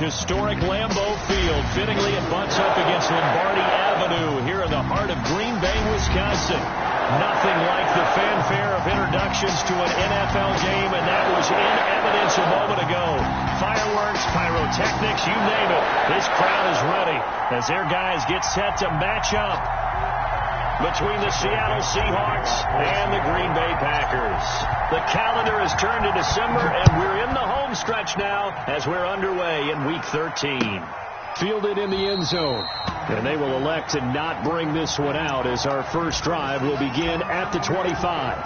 historic Lambeau Field. Fittingly, it butts up against Lombardi Avenue here in the heart of Green Bay, Wisconsin. Nothing like the fanfare of introductions to an NFL game, and that was in evidence a moment ago. Fireworks, pyrotechnics, you name it. This crowd is ready as their guys get set to match up between the Seattle Seahawks and the Green Bay Packers. The calendar has turned to December, and we're in the home stretch now as we're underway in Week 13. Fielded in the end zone. And they will elect to not bring this one out as our first drive will begin at the 25.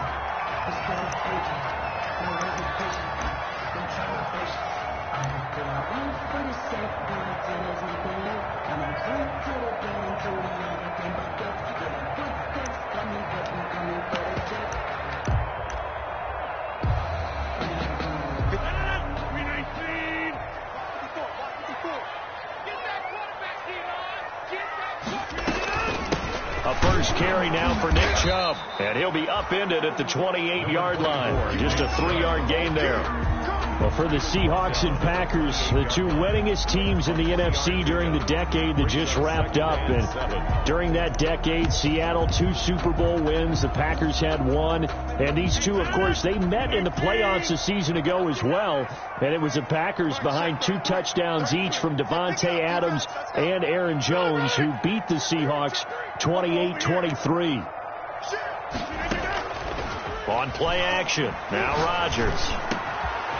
A first carry now for Nick Chubb, and he'll be upended at the 28-yard line. Just a 3-yard gain there. Well, for the Seahawks and Packers, the two winningest teams in the NFC during the decade that just wrapped up. And during that decade, Seattle 2 Super Bowl wins. The Packers had 1. And these two, of course, they met in the playoffs a season ago as well. And it was the Packers behind 2 touchdowns each from Devontae Adams and Aaron Jones who beat the Seahawks 28-23. On play action, now Rodgers.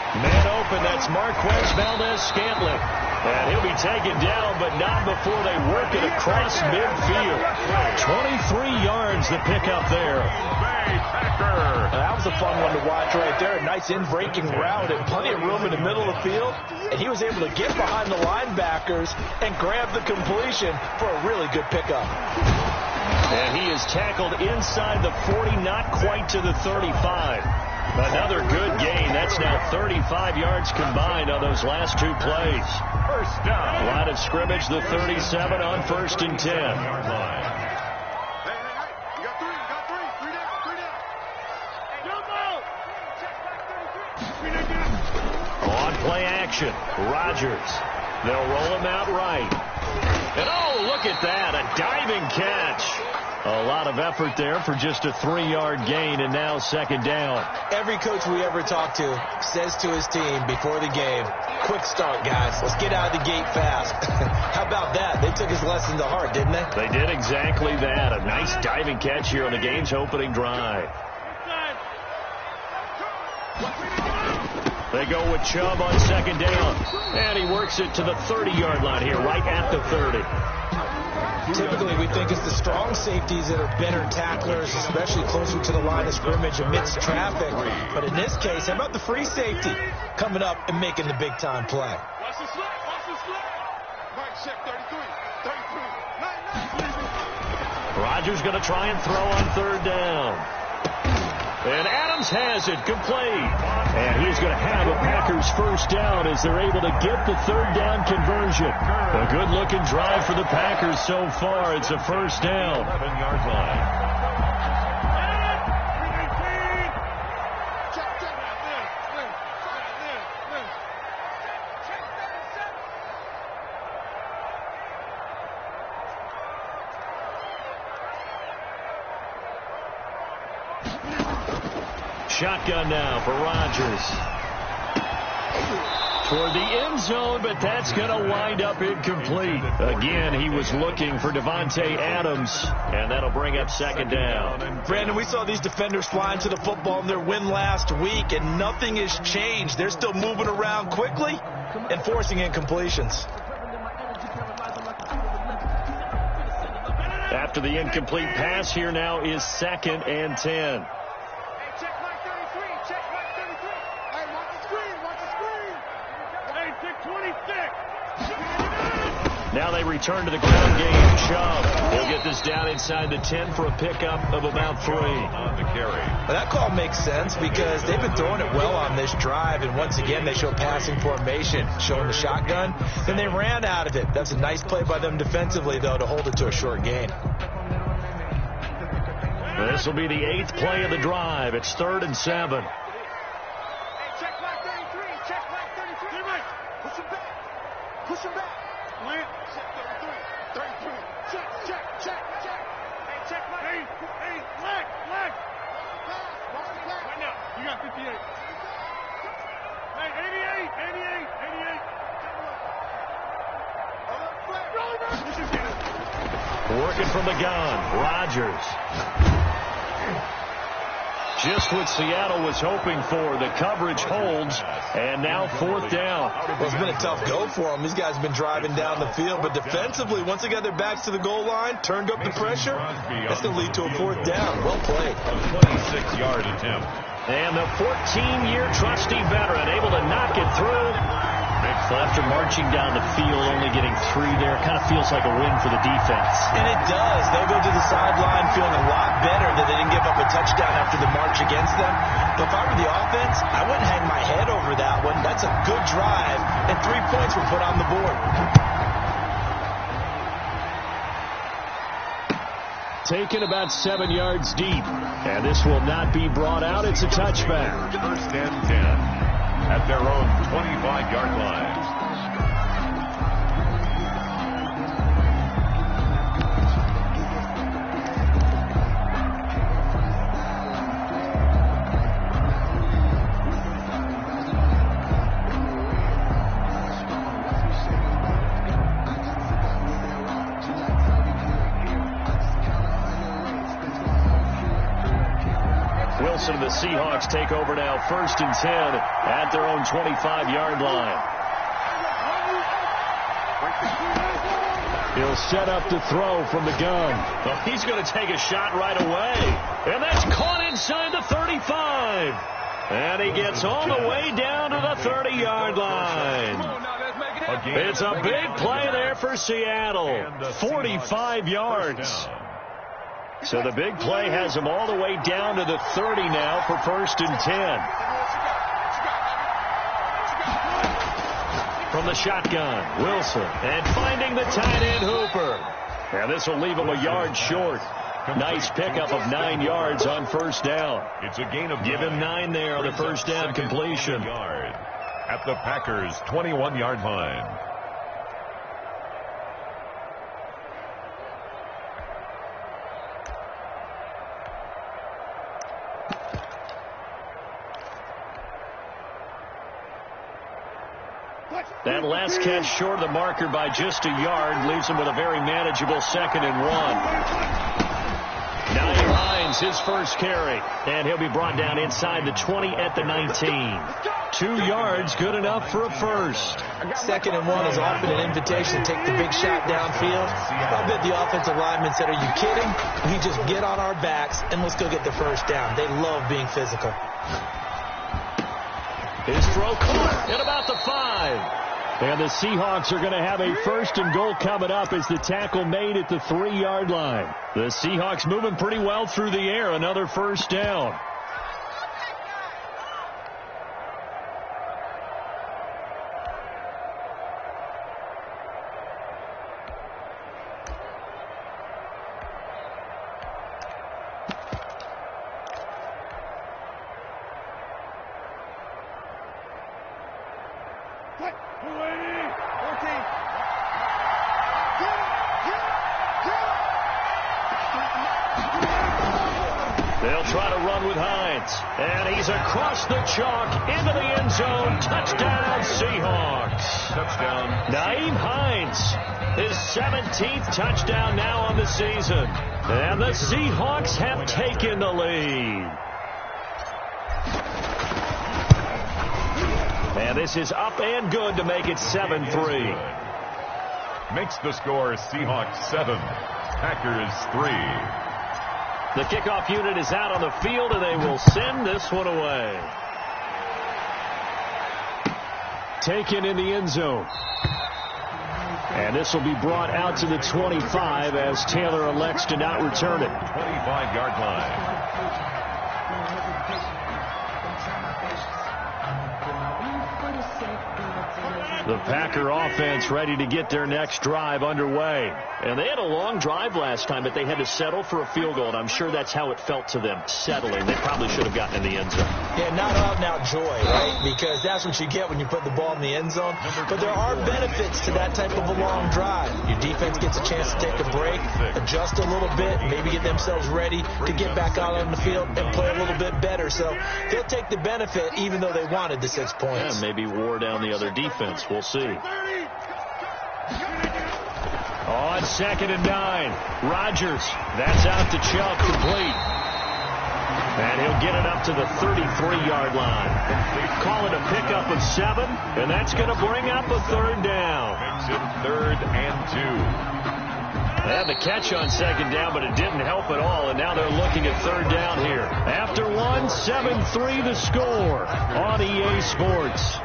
Man open, that's Marquez Valdez-Scantling. And he'll be taken down, but not before they work it across midfield. 23 yards the pickup there. That was a fun one to watch right there. A nice in-breaking route and plenty of room in the middle of the field. And he was able to get behind the linebackers and grab the completion for a really good pickup. And he is tackled inside the 40, not quite to the 35. Another good gain. That's now 35 yards combined on those last 2 plays. First down. Line of scrimmage, the 37 on 1st and 10. On play action, Rodgers. They'll roll him out right. And oh, look at that, a diving catch. A lot of effort there for just a 3-yard gain, and now 2nd down. Every coach we ever talk to says to his team before the game, quick start, guys. Let's get out of the gate fast. How about that? They took his lesson to heart, didn't they? They did exactly that. A nice diving catch here on the game's opening drive. They go with Chubb on 2nd down. And he works it to the 30-yard line here, right at the 30. Typically, we think it's the strong safeties that are better tacklers, especially closer to the line of scrimmage amidst traffic. But in this case, how about the free safety coming up and making the big-time play? Watch the slip. Watch the slip. Right, check 33. Rodgers going to try and throw on 3rd down. And Adams has it complete. And he's going to have a Packers first down as they're able to get the 3rd down conversion. A good-looking drive for the Packers so far. It's a first down. 11-yard line. Shotgun now for Rodgers. Toward the end zone, but that's going to wind up incomplete. Again, he was looking for Devontae Adams, and that'll bring up 2nd down. Brandon, we saw these defenders flying to the football in their win last week, and nothing has changed. They're still moving around quickly and forcing incompletions. After the incomplete pass, here now is 2nd and 10. Now they return to the ground game. Chubb. He'll get this down inside the 10 for a pickup of about 3 on the carry. Well, that call makes sense because they've been throwing it well on this drive, and once again they show passing formation, showing the shotgun. Then they ran out of it. That's a nice play by them defensively, though, to hold it to a short gain. This will be the 8th play of the drive. It's 3rd and 7. You got 58. Hey, 88. Working from the gun, Rodgers. Just what Seattle was hoping for. The coverage holds, and now 4th down. Well, it's been a tough go for them. These guys have been driving down the field, but defensively, once they got their backs to the goal line, turned up the pressure, that's going to lead to a 4th down. Well played. A 26-yard attempt. And the 14-year trusty veteran able to knock it through. So after marching down the field, only getting 3 there, kind of feels like a win for the defense. And it does. They'll go to the sideline feeling a lot better that they didn't give up a touchdown after the march against them. But if I were the offense, I wouldn't hang my head over that one. That's a good drive, and 3 points were put on the board. Taken about 7 yards deep, and this will not be brought out. It's a touchback. 1st and 10 at their own 25-yard line. Wilson, the Seahawks take over now, 1st and 10 at their own 25-yard line. He'll set up to throw from the gun. Well, he's going to take a shot right away. And that's caught inside the 35. And he gets all the way down to the 30-yard line. It's a big play there for Seattle. 45 yards. So the big play has him all the way down to the 30 now for 1st and 10. From the shotgun, Wilson, and finding the tight end Hooper. And this will leave him a yard short. Nice pickup of 9 yards on 1st down. It's a gain of Give him 9 there on the 1st down completion. Yard at the Packers' 21-yard line. That last catch short of the marker by just a yard leaves him with a very manageable 2nd and 1. Nyheim Hines, his first carry, and he'll be brought down inside the 20 at the 19. 2 yards, good enough for a first. 2nd and 1 is often an invitation to take the big shot downfield. I bet the offensive lineman said, "Are you kidding? We just get on our backs and let's go get the 1st down." They love being physical. His throw caught at about the 5. And the Seahawks are going to have a 1st and goal coming up as the tackle made at the 3-yard line. The Seahawks moving pretty well through the air. Another 1st down. They'll try to run with Hines. And he's across the chalk into the end zone. Touchdown, Seahawks. Touchdown. Nyheim Hines, his 17th touchdown now on the season. And the Seahawks have taken the lead. And this is up and good to make it 7-3. Makes the score Seahawks 7, Packers 3. The kickoff unit is out on the field, and they will send this one away. Taken in the end zone. And this will be brought out to the 25 as Taylor elects to not return it. 25-yard line. The Packer offense ready to get their next drive underway. And they had a long drive last time, but they had to settle for a field goal, and I'm sure that's how it felt to them, settling. They probably should have gotten in the end zone. Yeah, not out-and-out joy, right? Because that's what you get when you put the ball in the end zone. But there are benefits to that type of a long drive. Your defense gets a chance to take a break, adjust a little bit, maybe get themselves ready to get back out on the field and play a little bit better. So they'll take the benefit even though they wanted the 6 points. Yeah, maybe wore down the other defense. We'll see. On 2nd and 9, Rodgers. That's out to Chubb, complete. And he'll get it up to the 33-yard line. Call it a pickup of 7, and that's going to bring up a 3rd down. Makes it 3rd and 2. They had the catch on 2nd down, but it didn't help at all, and now they're looking at 3rd down here. After 1, 7-3 the score on EA Sports.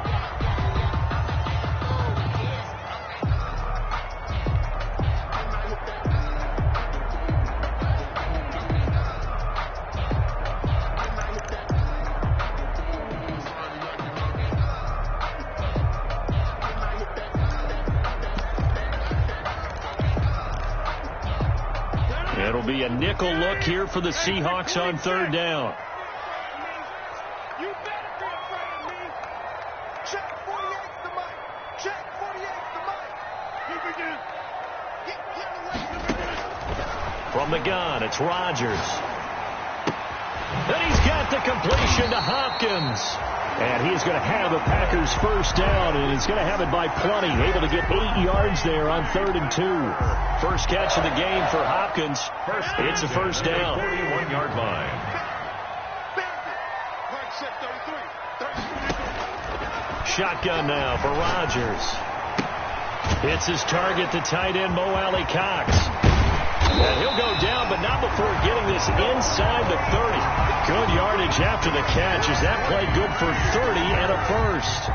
It'll be a nickel look here for the Seahawks on 3rd down. You better be afraid of me. Check 48 the mic. Check 48 the mic. Here we go. Get away from me. From the gun, it's Rodgers. And he's got the completion to Hopkins. And he's going to have the Packers' first down, and he's going to have it by plenty. Able to get 8 yards there on 3rd and 2. First catch of the game for Hopkins. It's a first down. 41-yard line. Shotgun now for Rodgers. It's his target to tight end Mo Alley Cox. And he'll go down, but not before getting this inside the 30. Good yardage after the catch. Is that play good for 30 and a first?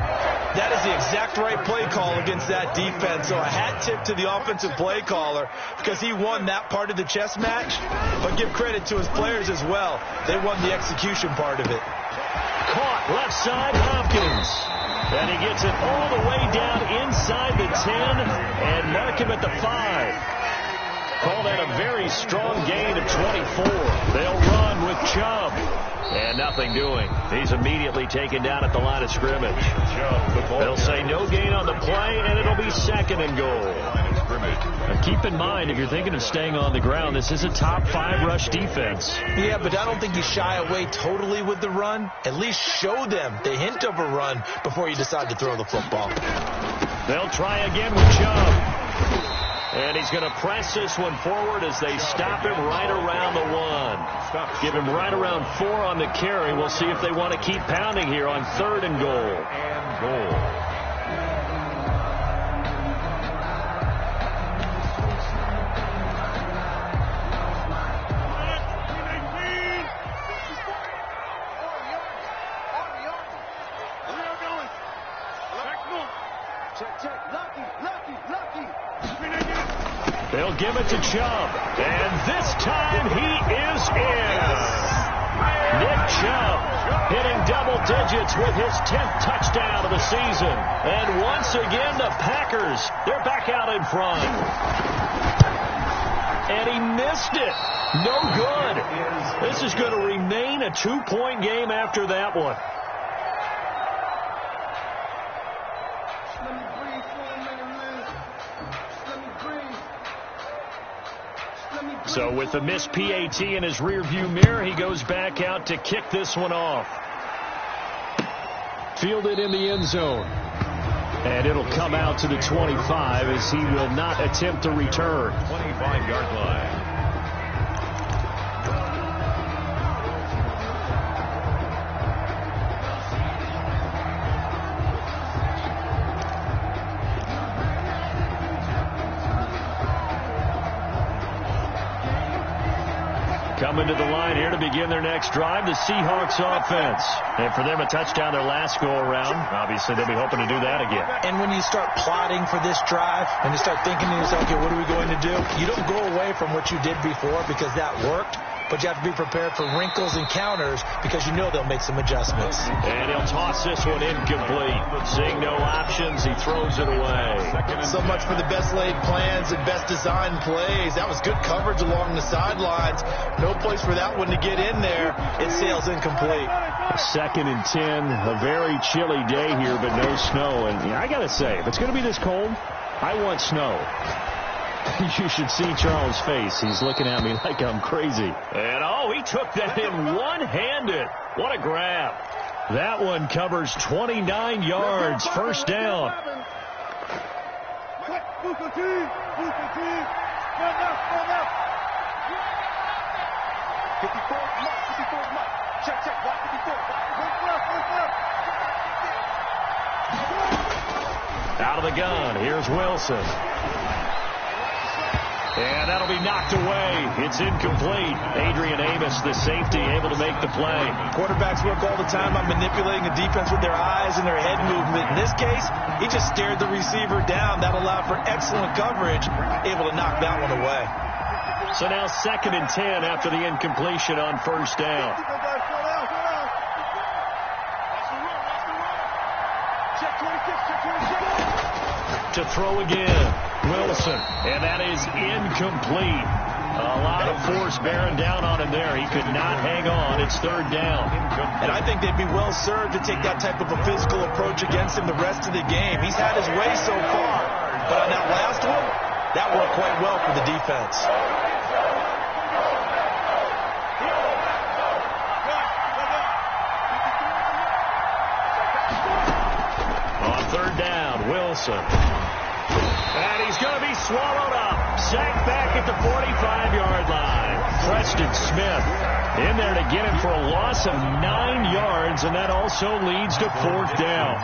That is the exact right play call against that defense. So a hat tip to the offensive play caller because he won that part of the chess match. But give credit to his players as well. They won the execution part of it. Caught left side, Hopkins. And he gets it all the way down inside the 10 and mark him at the 5. Call that a very strong gain of 24. They'll run with Chubb. And nothing doing. He's immediately taken down at the line of scrimmage. They'll say no gain on the play, and it'll be 2nd and goal. Now keep in mind, if you're thinking of staying on the ground, this is a top 5 rush defense. Yeah, but I don't think you shy away totally with the run. At least show them the hint of a run before you decide to throw the football. They'll try again with Chubb. And he's going to press this one forward as they stop him right around the 1. Give him right around 4 on the carry. We'll see if they want to keep pounding here on 3rd and goal. They'll give it to Chubb. And this time he is in. Nick Chubb hitting double digits with his 10th touchdown of the season. And once again, the Packers, they're back out in front. And he missed it. No good. This is going to remain a 2-point game after that one. So with the missed PAT in his rearview mirror, he goes back out to kick this one off. Fielded in the end zone. And it'll come out to the 25 as he will not attempt to return. 25-yard line. Coming to the line here to begin their next drive, the Seahawks offense. And for them, a touchdown their last go-around. Obviously, they'll be hoping to do that again. And when you start plotting for this drive and you start thinking to yourself, okay, what are we going to do? You don't go away from what you did before because that worked. but you have to be prepared for wrinkles and counters because you know they'll make some adjustments. And he'll toss this one incomplete. Seeing no options, he throws it away. So much for the best laid plans and best designed plays. That was good coverage along the sidelines. No place for that one to get in there. It sails incomplete. 2nd and 10, a very chilly day here, but no snow. And I got to say, if it's going to be this cold, I want snow. You should see Charles' face. He's looking at me like I'm crazy. And, oh, he took that in one-handed. What a grab. That one covers 29 yards. First down. Out of the gun. Here's Wilson. And that'll be knocked away. It's incomplete. Adrian Amos, the safety, able to make the play. Quarterbacks work all the time on manipulating the defense with their eyes and their head movement. In this case, he just stared the receiver down. That allowed for excellent coverage, able to knock that one away. So now 2nd and 10 after the incompletion on first down. To throw again, Wilson, and that is incomplete. A lot of force bearing down on him there. He could not hang on. It's 3rd down. And I think they'd be well served to take that type of a physical approach against him the rest of the game. He's had his way so far, but on that last one, that worked quite well for the defense. On 3rd down, Wilson. And he's going to be swallowed up. Sacked back at the 45-yard line. Preston Smith in there to get him for a loss of 9 yards, and that also leads to 4th down.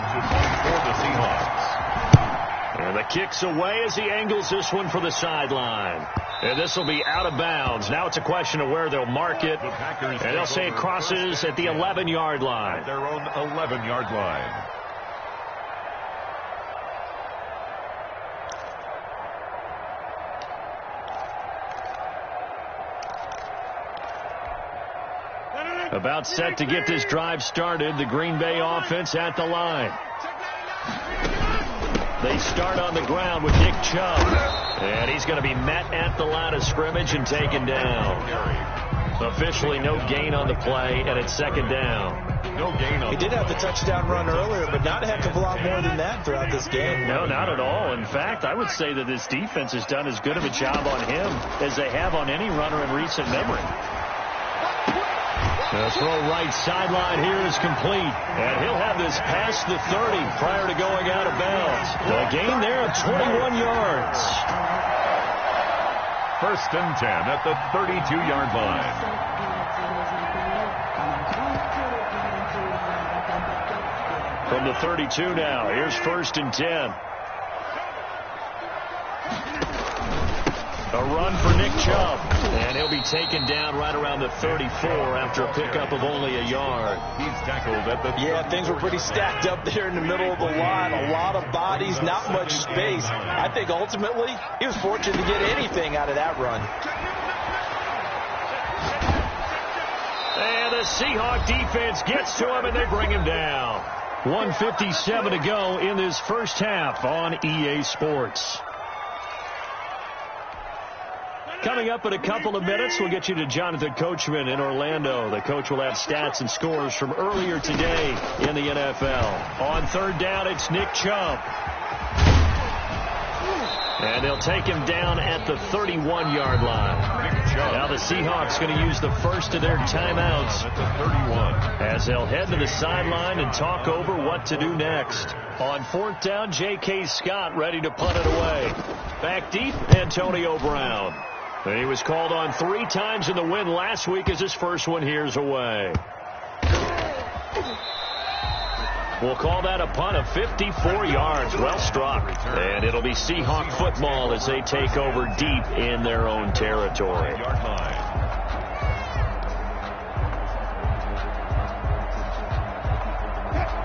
For the Seahawks. And the kick's away as he angles this one for the sideline. And this will be out of bounds. Now it's a question of where they'll mark it. And they'll say it crosses at the 11-yard line. At their own 11-yard line. About set to get this drive started. The Green Bay offense at the line. They start on the ground with Nick Chubb. And he's going to be met at the line of scrimmage and taken down. Officially no gain on the play, and it's 2nd down. No gain on. He did have the touchdown run earlier, but not a heck of a lot more than that throughout this game. No, not at all. In fact, I would say that this defense has done as good of a job on him as they have on any runner in recent memory. The throw right sideline here is complete. And he'll have this past the 30 prior to going out of bounds. A gain there of 21 yards. 1st and 10 at the 32-yard line. From the 32 now, here's 1st and 10. A run for Nick Chubb, and he'll be taken down right around the 34 after a pickup of only a yard. He's tackled at the... Yeah, things were pretty stacked up there in the middle of the line. A lot of bodies, not much space. I think ultimately he was fortunate to get anything out of that run. And the Seahawk defense gets to him, and they bring him down. 1:57 to go in this first half on EA Sports. Coming up in a couple of minutes, we'll get you to Jonathan Coachman in Orlando. The coach will have stats and scores from earlier today in the NFL. On 3rd down, it's Nick Chubb. And they'll take him down at the 31-yard line. Now the Seahawks going to use the first of their timeouts at the 31. as they'll head to the sideline and talk over what to do next. On 4th down, J.K. Scott ready to punt it away. Back deep, Antonio Brown. He was called on 3 times in the win last week as his first one here's away. We'll call that a punt of 54 yards. Well struck. And it'll be Seahawk football as they take over deep in their own territory. Yard line.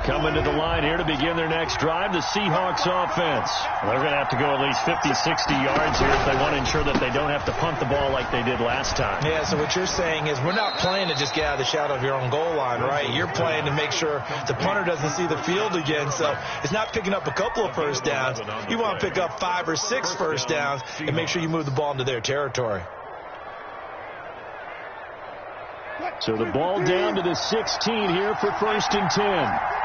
Coming to the line here to begin their next drive, the Seahawks offense. They're going to have to go at least 50, 60 yards here if they want to ensure that they don't have to punt the ball like they did last time. Yeah, so what you're saying is we're not playing to just get out of the shadow of your own goal line, right? You're playing to make sure the punter doesn't see the field again. So it's not picking up a couple of first downs. You want to pick up 5 or 6 first downs and make sure you move the ball into their territory. So the ball down to the 16 here for 1st and 10.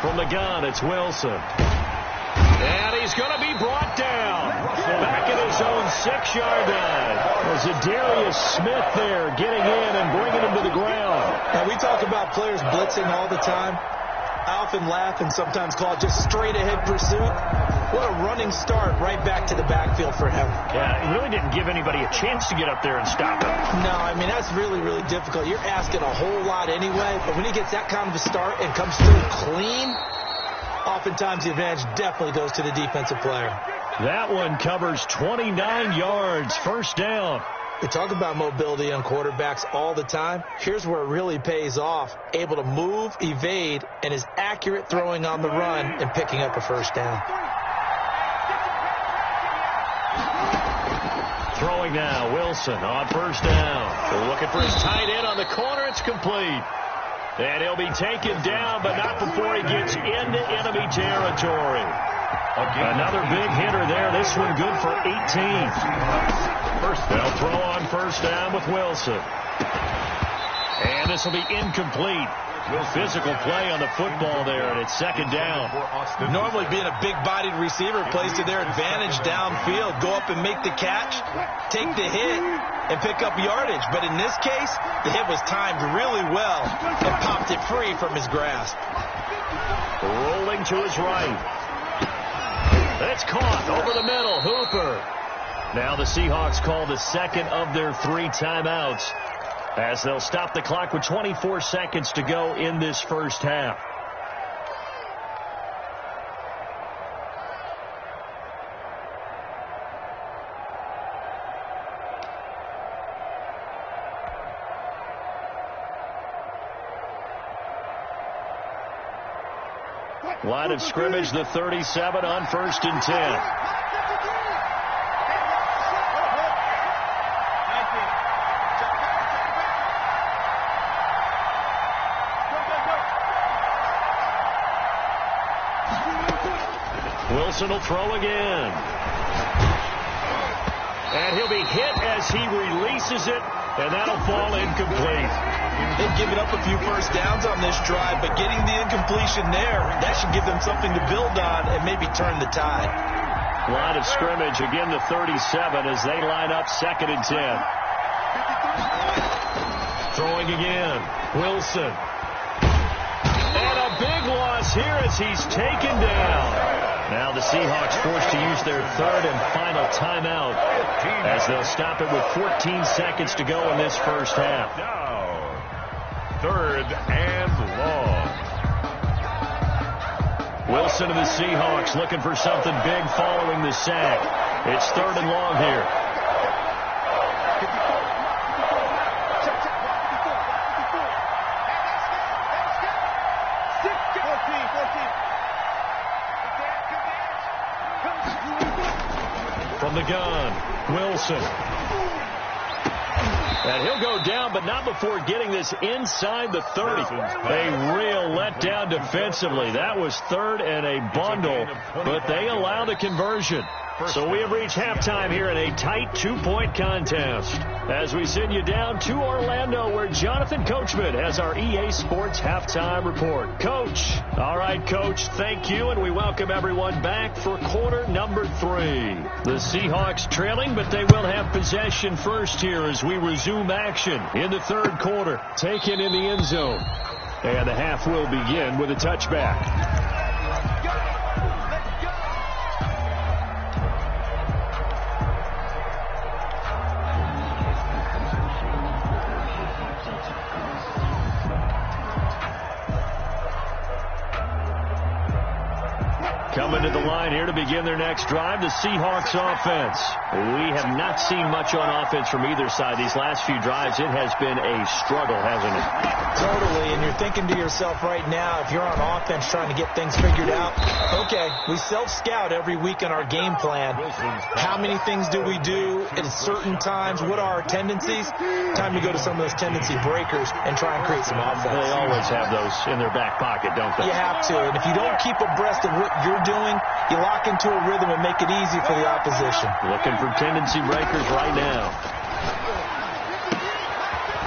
From the gun, it's Wilson. And he's going to be brought down. Back at his own 6-yard line. There's a Darius Smith there getting in and bringing him to the ground. And we talk about players blitzing all the time. I often laugh and sometimes call it just straight-ahead pursuit. What a running start right back to the backfield for him. Yeah, he really didn't give anybody a chance to get up there and stop him. No, I mean, that's really, really difficult. You're asking a whole lot anyway, but when he gets that kind of a start and comes through clean, oftentimes the advantage definitely goes to the defensive player. That one covers 29 yards, 1st down. We talk about mobility on quarterbacks all the time. Here's where it really pays off. Able to move, evade, and is accurate throwing on the run and picking up a 1st down. Throwing now, Wilson on 1st down. They're looking for his tight end on the corner. It's complete. And he'll be taken down, but not before he gets into enemy territory. Another big hitter there. This one good for 18. They'll throw on 1st down with Wilson. And this will be incomplete. Physical play on the football there, and it's 2nd down. Normally being a big-bodied receiver plays to their advantage downfield. Go up and make the catch, take the hit, and pick up yardage. But in this case, the hit was timed really well and popped it free from his grasp. Rolling to his right. It's caught over the middle. Hooper. Now the Seahawks call the 2nd of their 3 timeouts as they'll stop the clock with 24 seconds to go in this 1st half. Line of scrimmage, the 37 on 1st and 10. Wilson will throw again. And he'll be hit as he releases it, and that'll fall incomplete. They've given up a few first downs on this drive, but getting the incompletion there, that should give them something to build on and maybe turn the tide. Line of scrimmage, again the 37 as they line up 2nd and 10. Throwing again, Wilson. And a big loss here as he's taken down. Now the Seahawks forced to use their 3rd and final timeout as they'll stop it with 14 seconds to go in this 1st half. Now, 3rd and long. Wilson of the Seahawks looking for something big following the sack. It's 3rd and long here. From the gun, Wilson. And he'll go down, but not before getting this inside the 30. A real letdown defensively. That was 3rd and a bundle, but they allow the conversion. So we have reached halftime here in a tight 2-point contest as we send you down to Orlando where Jonathan Coachman has our EA Sports halftime report. Coach. All right, Coach, thank you, and we welcome everyone back for quarter number 3. The Seahawks trailing, but they will have possession first here as we resume action in the 3rd quarter. Taken in the end zone. And the half will begin with a touchback. Coming to the line here to begin their next drive, the Seahawks offense. We have not seen much on offense from either side these last few drives. It has been a struggle, hasn't it? Totally, and you're thinking to yourself right now, if you're on offense trying to get things figured out, okay, we self-scout every week in our game plan. How many things do we do at certain times? What are our tendencies? Time to go to some of those tendency breakers and try and create some offense. They always have those in their back pocket, don't they? You have to, and if you don't keep abreast of what you're doing, you lock into a rhythm and make it easy for the opposition. Looking for tendency breakers right now.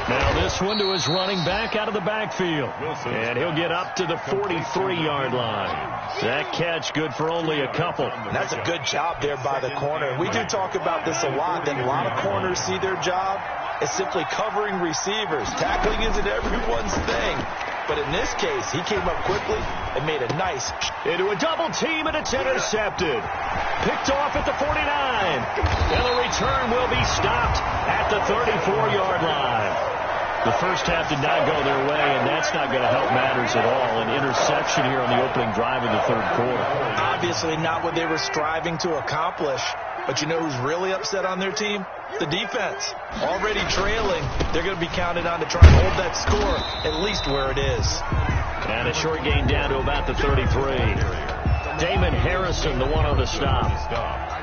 Now this one to his running back out of the backfield. And he'll get up to the 43-yard line. That catch good for only a couple. That's a good job there by the corner. We do talk about this a lot, that a lot of corners see their job as simply covering receivers. Tackling isn't everyone's thing. But in this case, he came up quickly and made a nice into a double team, and it's intercepted. Picked off at the 49. And the return will be stopped at the 34-yard line. The first half did not go their way, and that's not going to help matters at all. An interception here on the opening drive in the third quarter. Obviously not what they were striving to accomplish. But you know who's really upset on their team? The defense. Already trailing. They're going to be counted on to try and hold that score at least where it is. And a short gain down to about the 33. Damon Harrison, the one on the stop.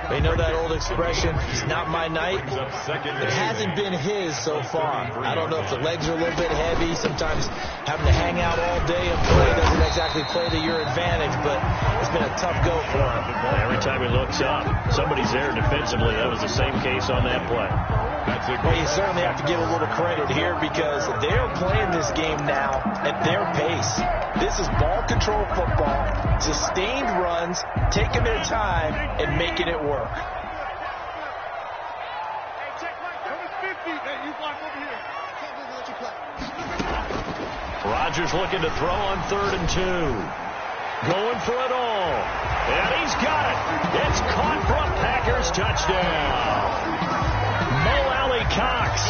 They know that old expression, it's not my night. It hasn't been his so far. I don't know if the legs are a little bit heavy. Sometimes having to hang out all day and play doesn't exactly play to your advantage, but it's been a tough go for him. Every time he looks up, somebody's there defensively. That was the same case on that play. Well, you certainly have to give a little credit here because they're playing this game now at their pace. This is ball control football, sustained runs, taking their time and making it work. Rodgers looking to throw on 3rd and 2. Going for it all. And he's got it. It's caught for a Packers touchdown. Cox,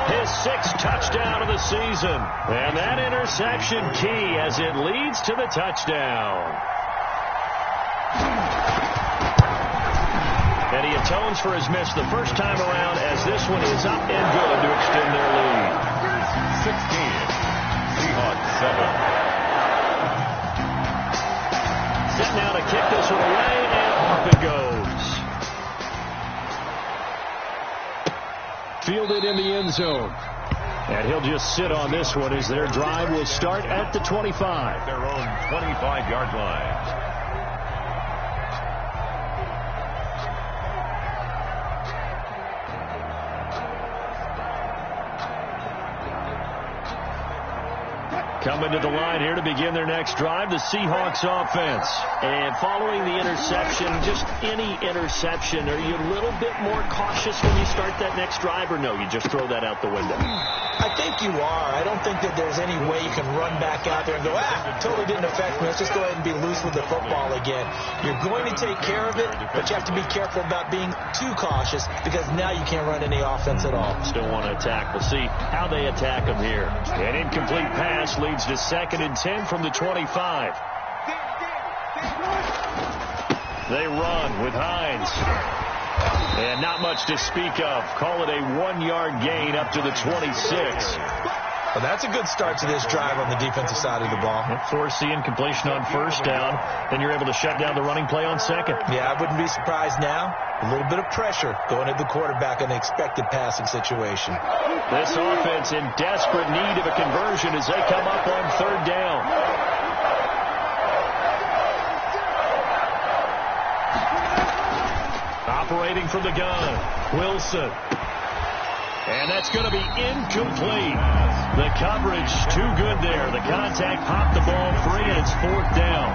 his 6th touchdown of the season. And that interception key as it leads to the touchdown. And he atones for his miss the first time around as this one is up and good to extend their lead. 16. Seahawks 7. Set now to kick this one away, and up it goes. Fielded in the end zone. And he'll just sit on this one as their drive will start at the 25. Their own 25-yard line. Coming to the line here to begin their next drive, the Seahawks offense. And following the interception, just any interception, are you a little bit more cautious when you start that next drive, or no, you just throw that out the window? I think you are. I don't think that there's any way you can run back out there and go, totally didn't affect me. Let's just go ahead and be loose with the football again. You're going to take care of it, but you have to be careful about being too cautious because now you can't run any offense at all. Still want to attack. We'll see how they attack them here. An incomplete pass leads to 2nd and 10 from the 25. They run with Hines. And not much to speak of. Call it a 1-yard gain up to the 26. Well, that's a good start to this drive on the defensive side of the ball. Force the incompletion on 1st down. Then you're able to shut down the running play on 2nd. Yeah, I wouldn't be surprised now. A little bit of pressure going at the quarterback in an expected passing situation. This offense in desperate need of a conversion as they come up on 3rd down. Operating from the gun, Wilson. And that's going to be incomplete. The coverage too good there. The contact popped the ball free, and it's 4th down.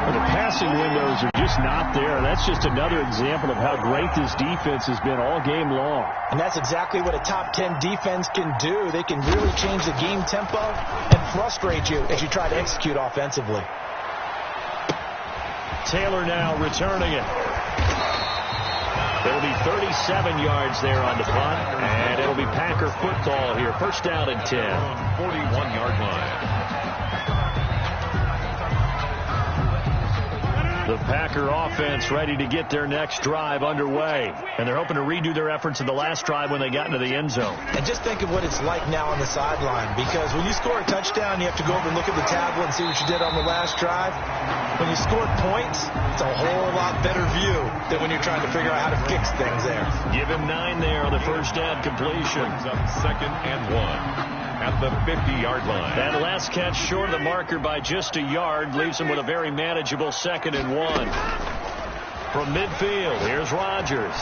Well, the passing windows are just not there. That's just another example of how great this defense has been all game long. And that's exactly what a top 10 defense can do. They can really change the game tempo and frustrate you as you try to execute offensively. Taylor now returning it. There'll be 37 yards there on the punt, and it'll be Packer football here. 1st down and 10. 41-yard line. The Packer offense ready to get their next drive underway. And they're hoping to redo their efforts in the last drive when they got into the end zone. And just think of what it's like now on the sideline, because when you score a touchdown, you have to go over and look at the tablet and see what you did on the last drive. When you scored points, it's a whole lot better view than when you're trying to figure out how to fix things there. Give him 9 there on the first down completion. Brings up 2nd and 1 at the 50-yard line. That last catch short of the marker by just a yard leaves him with a very manageable 2nd and 1. From midfield, here's Rodgers.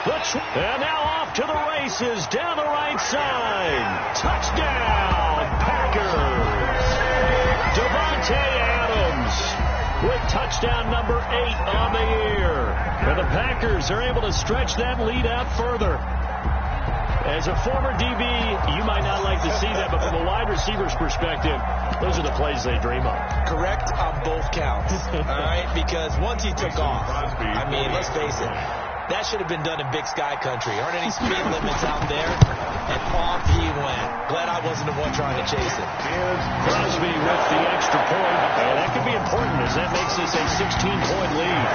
And now off to the races down the right side. Touchdown, Packers. Devontae Adams with touchdown number 8 on the year. And the Packers are able to stretch that lead out further. As a former DB, you might not like to see that, but from a wide receiver's perspective, those are the plays they dream of. Correct on both counts, all right? Because once he took off, I mean, let's face it, that should have been done in Big Sky Country. Aren't any speed limits out there? And off he went. Glad I wasn't the one trying to chase it. Crosby with the extra point. That could be important as that makes this a 16-point lead.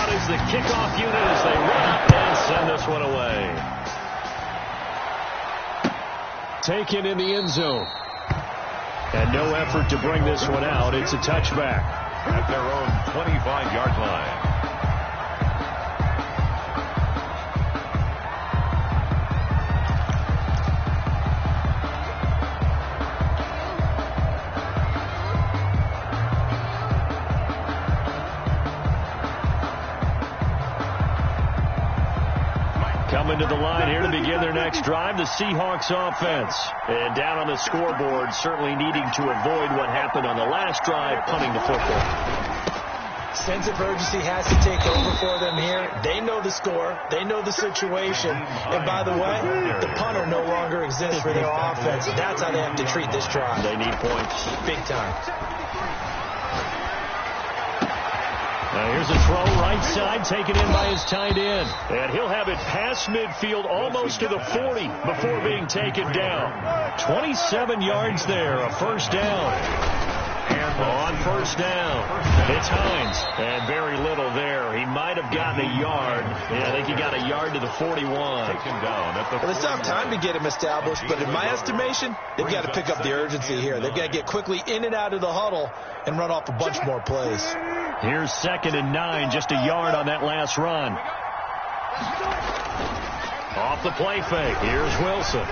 Out is the kickoff unit as they run up and send this one away. Taken in the end zone. And no effort to bring this one out. It's a touchback. At their own 25-yard line. Coming to the line here to begin their next drive, the Seahawks offense. And down on the scoreboard, certainly needing to avoid what happened on the last drive, punting the football. Sense of urgency has to take over for them here. They know the score. They know the situation. And by the way, the punter no longer exists for their offense. That's how they have to treat this drive. They need points. Big time. Now here's a throw right side, taken in by his tight end. And he'll have it past midfield almost to the 40 before being taken down. 27 yards there, a first down. On first down, it's Hines. And very little there. He might have gotten a yard. Yeah, I think he got a yard to the 41. Taken down at the well, it's not time to get him established, but in my estimation, they've got to pick up the urgency here. They've got to get quickly in and out of the huddle and run off a bunch more plays. Here's 2nd and 9, just a yard on that last run. Off the play fake, here's Wilson.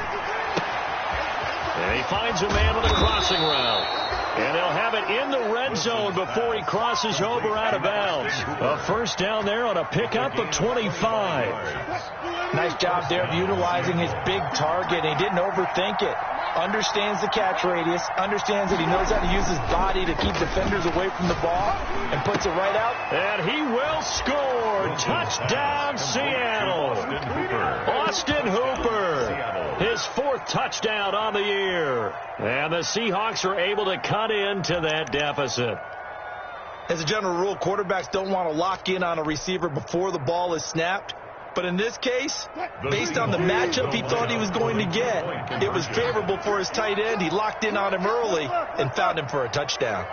And he finds a man with a crossing route. And they'll have it in the red zone before he crosses over out of bounds. A first down there on a pickup of 25. Nice job there of utilizing his big target. He didn't overthink it. Understands the catch radius. Understands that he knows how to use his body to keep defenders away from the ball. And puts it right out. And he will score. Touchdown, Seattle. Austin Hooper. His 4th touchdown on the year. And the Seahawks are able to cut into that deficit. As a general rule, quarterbacks don't want to lock in on a receiver before the ball is snapped. But in this case, based on the matchup he thought he was going to get, it was favorable for his tight end. He locked in on him early and found him for a touchdown.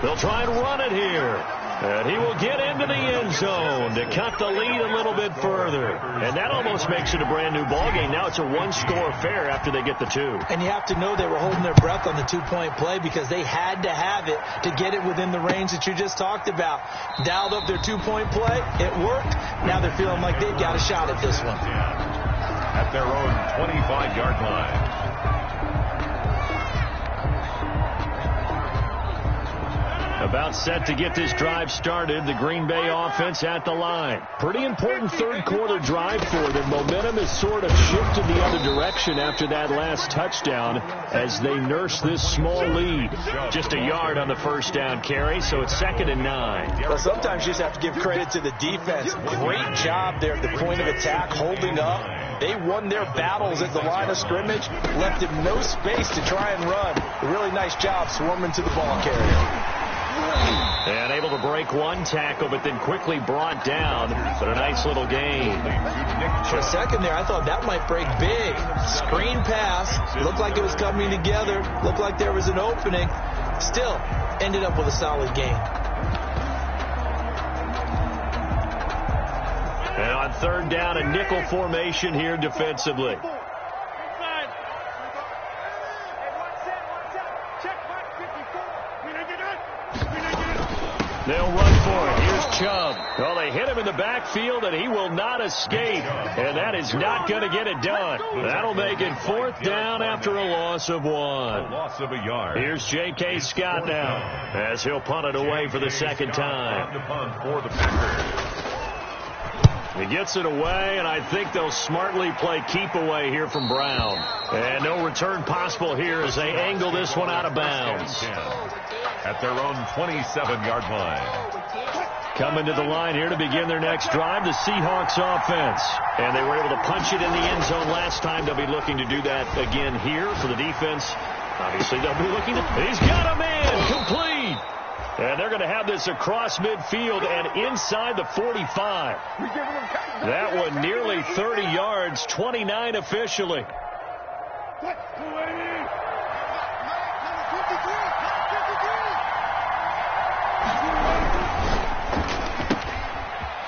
They'll try and run it here. And he will get into the end zone to cut the lead a little bit further. And that almost makes it a brand-new ballgame. Now it's a one-score affair after they get the 2. And you have to know they were holding their breath on the 2-point play because they had to have it to get it within the range that you just talked about. Dialed up their 2-point play. It worked. Now they're feeling like they've got a shot at this one. At their own 25-yard line. About set to get this drive started. The Green Bay offense at the line. Pretty important third-quarter drive for them. Momentum has sort of shifted the other direction after that last touchdown as they nurse this small lead. Just a yard on the first down carry, so it's 2nd and 9. Well, sometimes you just have to give credit to the defense. Great job there at the point of attack, holding up. They won their battles at the line of scrimmage, left him no space to try and run. A really nice job swarming to the ball carrier. And able to break one tackle, but then quickly brought down. But a nice little gain. For a second there, I thought that might break big. Screen pass. Looked like it was coming together. Looked like there was an opening. Still, ended up with a solid gain. And on third down, a nickel formation here defensively. They'll run for it. Here's Chubb. Well, they hit him in the backfield, and he will not escape. And that is not going to get it done. That'll make it fourth down after a loss of one. Loss of a yard. Here's J.K. Scott now as he'll punt it away for the second time. The punt for the Packers. He gets it away, and I think they'll smartly play keep away here from Brown. And no return possible here as they angle this one out of bounds. At their own 27-yard line. Coming to the line here to begin their next drive, the Seahawks offense. And they were able to punch it in the end zone last time. They'll be looking to do that again here for the defense. Obviously, they'll be looking to... He's got a man complete. And they're going to have this across midfield and inside the 45. That one nearly 30 yards, 29 officially.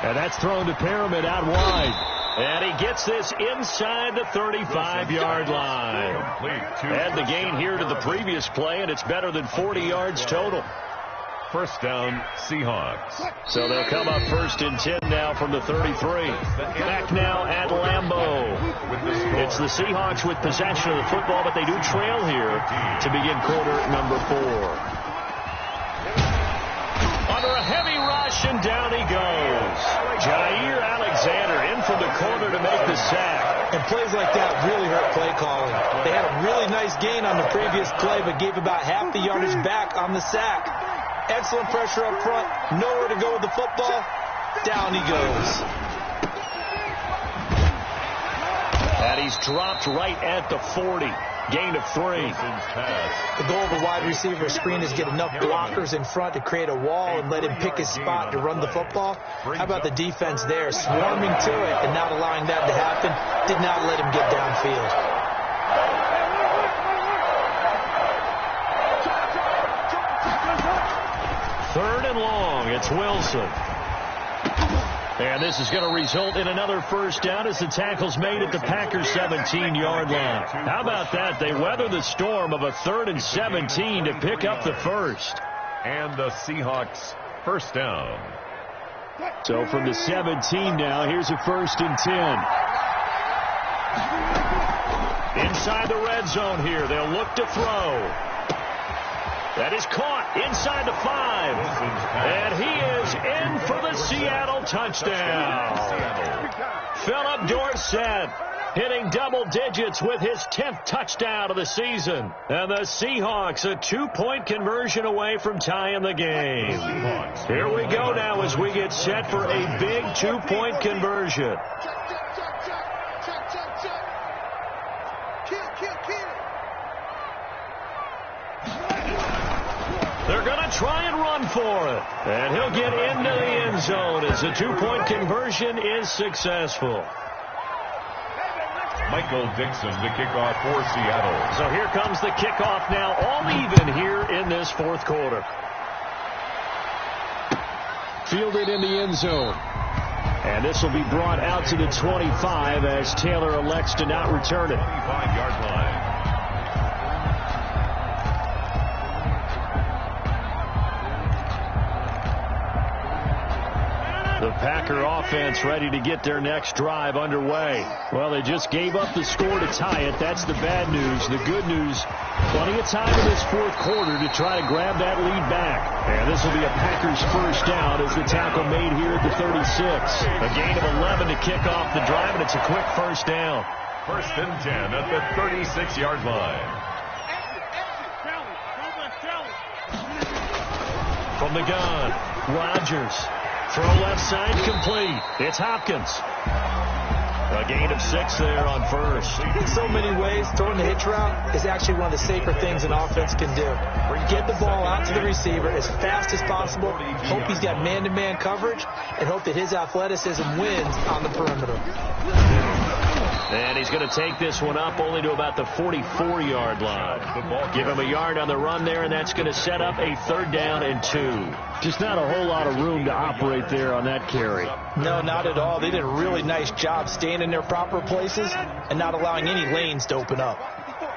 And that's thrown to Pyramid out wide. And he gets this inside the 35-yard line. Add the gain here to the previous play, and it's better than 40 yards total. First down, Seahawks. So they'll come up first and 10 now from the 33. Back now at Lambeau. It's the Seahawks with possession of the football, but they do trail here to begin quarter number 4. Under a heavy rush, and down he goes. Jair Alexander in from the corner to make the sack. And plays like that really hurt play calling. They had a really nice gain on the previous play, but gave about half the yardage back on the sack. Excellent pressure up front. Nowhere to go with the football. Down he goes. And he's dropped right at the 40. Gain of 3. The goal of a wide receiver screen is get enough blockers in front to create a wall and let him pick his spot to run the football. How about the defense there, swarming to it and not allowing that to happen? Did not let him get downfield. Third and long. It's Wilson. And this is going to result in another first down as the tackle's made at the Packers' 17-yard line. How about that? They weather the storm of a 3rd and 17 to pick up the first. And the Seahawks first down. So from the 17 now, here's a 1st and 10. Inside the red zone here. They'll look to throw. That is caught inside the 5. And he is in for the Seattle touchdown. Philip Dorsett hitting double digits with his 10th touchdown of the season. And the Seahawks a 2-point conversion away from tying the game. Here we go now as we get set for a big 2-point conversion. They're going to try and run for it. And he'll get into the end zone as the 2-point conversion is successful. Michael Dixon to kick off for Seattle. So here comes the kickoff now, all even here in this 4th quarter. Fielded in the end zone. And this will be brought out to the 25 as Taylor elects to not return it. 25-yard line. The Packer offense ready to get their next drive underway. Well, they just gave up the score to tie it. That's the bad news. The good news, plenty of time in this 4th quarter to try to grab that lead back. And this will be a Packers first down as the tackle made here at the 36. A gain of 11 to kick off the drive, and it's a quick first down. 1st and 10 at the 36-yard line. From the gun, Rodgers. Throw left side complete. It's Hopkins. A gain of 6 there on first. In so many ways, throwing the hitch route is actually one of the safer things an offense can do. Get the ball out to the receiver as fast as possible, hope he's got man-to-man coverage, and hope that his athleticism wins on the perimeter. And he's going to take this one up only to about the 44-yard line. Give him a yard on the run there, and that's going to set up a 3rd down and 2. Just not a whole lot of room to operate there on that carry. No, not at all. They did a really nice job staying in their proper places and not allowing any lanes to open up.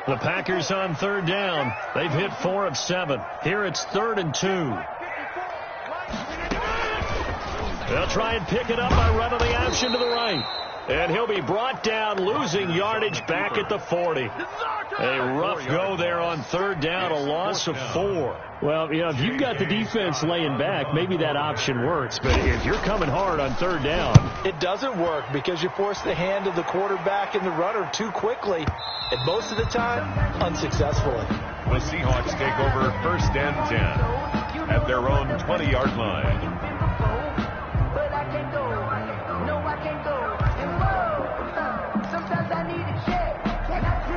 The Packers on 3rd down. They've hit 4 of 7. Here it's 3rd and 2. They'll try and pick it up by running the option to the right. And he'll be brought down, losing yardage back at the 40. A rough go there on 3rd down, a loss of 4. Well, you know, if you've got the defense laying back, maybe that option works. But if you're coming hard on 3rd down, it doesn't work because you force the hand of the quarterback and the runner too quickly. And most of the time, unsuccessfully. The Seahawks take over 1st and 10 at their own 20-yard line.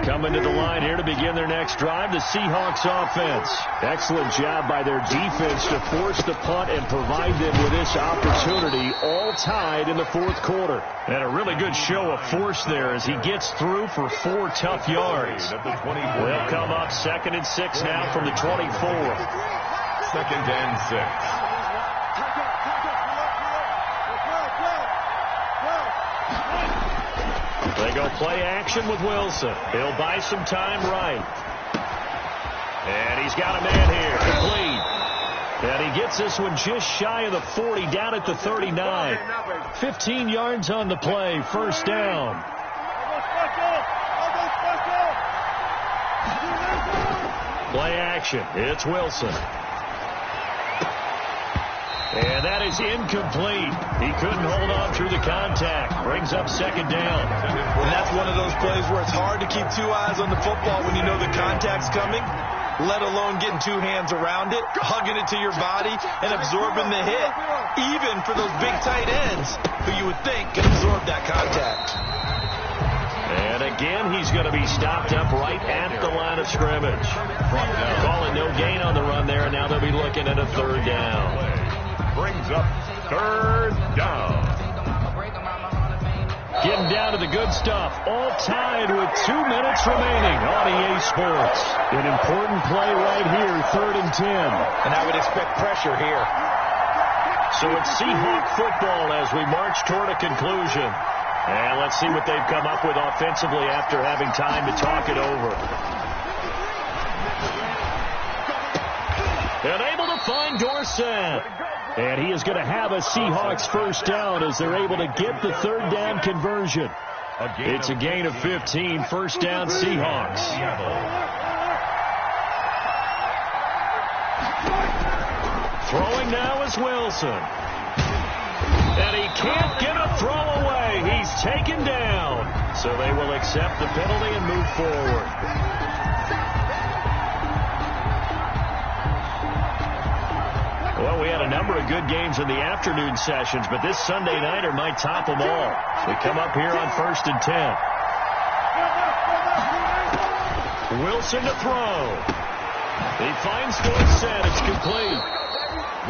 Coming to the line here to begin their next drive, the Seahawks offense. Excellent job by their defense to force the punt and provide them with this opportunity, all tied in the 4th quarter. And a really good show of force there as he gets through for 4 tough yards. They'll come up 2nd and 6 now from the 24. 2nd and 6. They go play action with Wilson. He'll buy some time right. And he's got a man here, complete. And he gets this one just shy of the 40, down at the 39. 15 yards on the play, 1st down. Play action, it's Wilson. And that is incomplete. He couldn't hold on through the contact. Brings up 2nd down. And that's one of those plays where it's hard to keep 2 eyes on the football when you know the contact's coming, let alone getting 2 hands around it, hugging it to your body, and absorbing the hit, even for those big tight ends who you would think can absorb that contact. And again, he's going to be stopped up right at the line of scrimmage. Calling no gain on the run there, and now they'll be looking at a 3rd down. Brings up 3rd down. Getting down to the good stuff. All tied with 2 minutes remaining on EA Sports. An important play right here, 3rd and 10. And I would expect pressure here. So it's Seahawk football as we march toward a conclusion. And let's see what they've come up with offensively after having time to talk it over. And able to find Dorsett. And he is going to have a Seahawks 1st down as they're able to get the 3rd down conversion. It's a gain of 15, 1st down Seahawks. Throwing now is Wilson. And he can't get a throw away. He's taken down. So they will accept the penalty and move forward. Well, we had a number of good games in the afternoon sessions, but this Sunday nighter might top them all. We come up here on 1st and 10. Wilson to throw. He finds Dorsett. It's complete.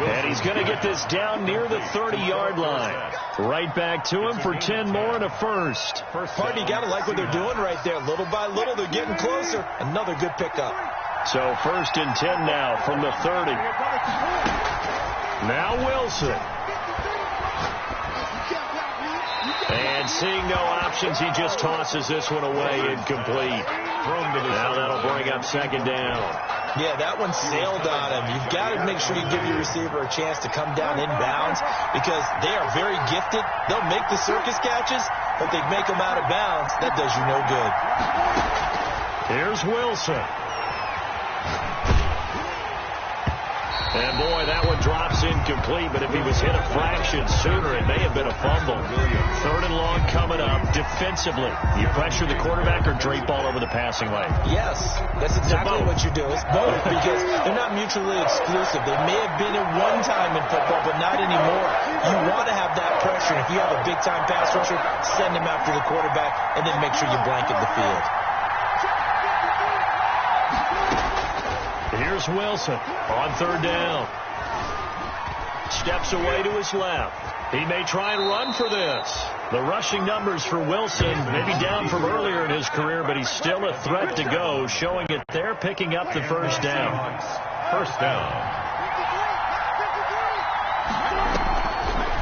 And he's going to get this down near the 30-yard line. Right back to him for 10 more and a 1st. Part you got to like what they're doing right there. Little by little, they're getting closer. Another good pickup. So 1st and 10 now from the 30. Now Wilson. And seeing no options, he just tosses this one away, incomplete. Now that'll bring up 2nd down. Yeah, that one sailed on him. You've got to make sure you give your receiver a chance to come down inbounds because they are very gifted. They'll make the circus catches, but they make them out of bounds. That does you no good. Here's Wilson. And, boy, that one drops incomplete, but if he was hit a fraction sooner, it may have been a fumble. 3rd and long coming up. Defensively, you pressure the quarterback or drape all over the passing lane? Yes, that's exactly what you do. It's both because they're not mutually exclusive. They may have been at one time in football, but not anymore. You want to have that pressure. If you have a big-time pass rusher, send him after the quarterback, and then make sure you blanket the field. Here's Wilson on 3rd down. Steps away to his left. He may try and run for this. The rushing numbers for Wilson may be down from earlier in his career, but he's still a threat to go, showing it there, picking up the 1st down. 1st down.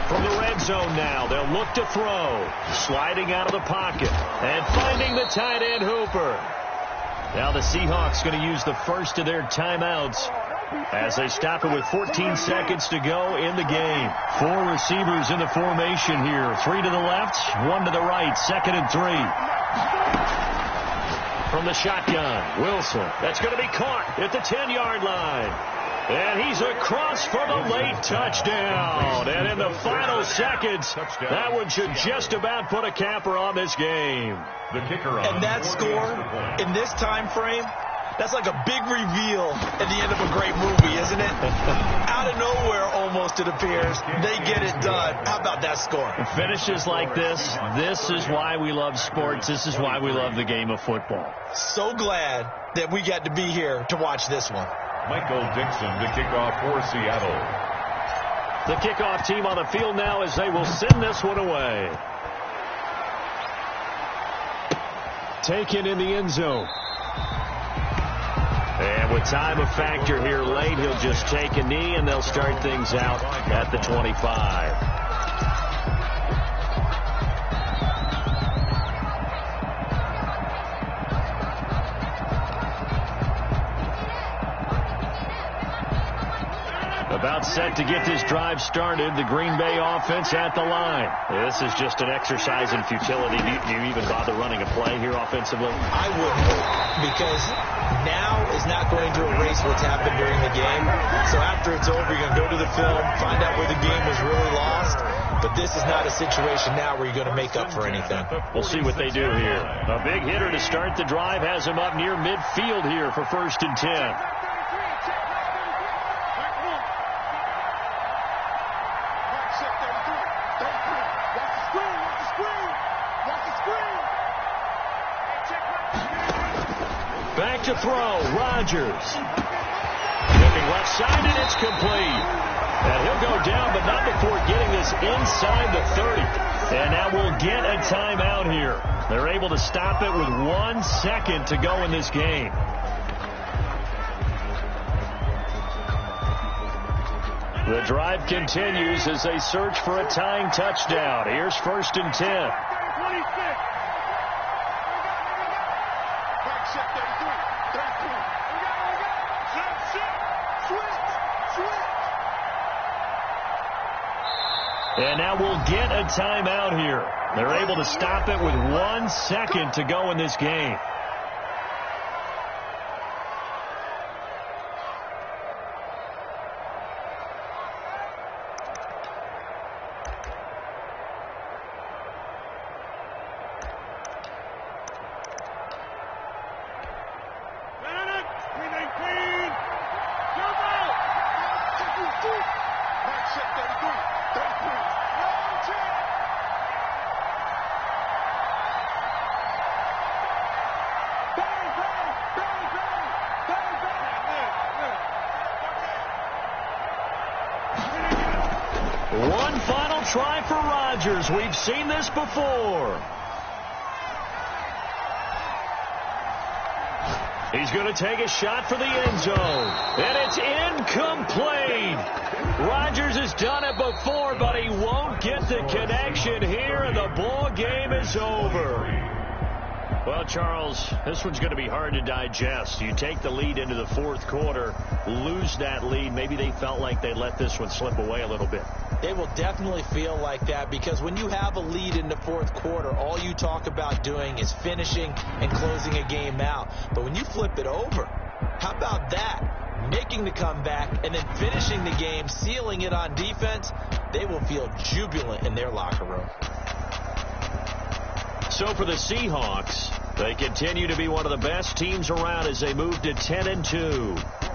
From the red zone now, they'll look to throw. Sliding out of the pocket and finding the tight end Hooper. Now the Seahawks going to use the first of their timeouts as they stop it with 14 seconds to go in the game. 4 receivers in the formation here. 3 to the left, 1 to the right. 2nd and 3. From the shotgun, Wilson. That's going to be caught at the 10-yard line. And he's across for the late touchdown. And in the final seconds, that one should just about put a capper on this game. The kicker on. And that score in this time frame, that's like a big reveal at the end of a great movie, isn't it? Out of nowhere, almost, it appears. They get it done. How about that score? Finishes like this is why we love sports. This is why we love the game of football. So glad that we got to be here to watch this one. Michael Dixon to kick off for Seattle. The kickoff team on the field now as they will send this one away. Taken in the end zone. And with time a factor here late, he'll just take a knee and they'll start things out at the 25. About set to get this drive started. The Green Bay offense at the line. This is just an exercise in futility. Do you even bother running a play here offensively? I wouldn't, because now is not going to erase what's happened during the game. So after it's over, you're going to go to the film, find out where the game was really lost. But this is not a situation now where you're going to make up for anything. We'll see what they do here. A big hitter to start the drive has him up near midfield here for 1st and 10. Back to throw, Rodgers. Looking left side, and it's complete. And he'll go down, but not before getting this inside the 30. And now we'll get a timeout here. They're able to stop it with 1 second to go in this game. The drive continues as they search for a tying touchdown. Here's 1st and 10. And now we'll get a timeout here. They're able to stop it with 1 second to go in this game. One final try for Rodgers. We've seen this before. He's going to take a shot for the end zone. And it's incomplete. Rodgers has done it before, but he won't get the connection here, and the ball game is over. Well, Charles, this one's going to be hard to digest. You take the lead into the 4th quarter, lose that lead. Maybe they felt like they let this one slip away a little bit. They will definitely feel like that, because when you have a lead in the 4th quarter, all you talk about doing is finishing and closing a game out. But when you flip it over, how about that? making the comeback, and then finishing the game, sealing it on defense, they will feel jubilant in their locker room. So for the Seahawks, they continue to be one of the best teams around as they move to 10-2.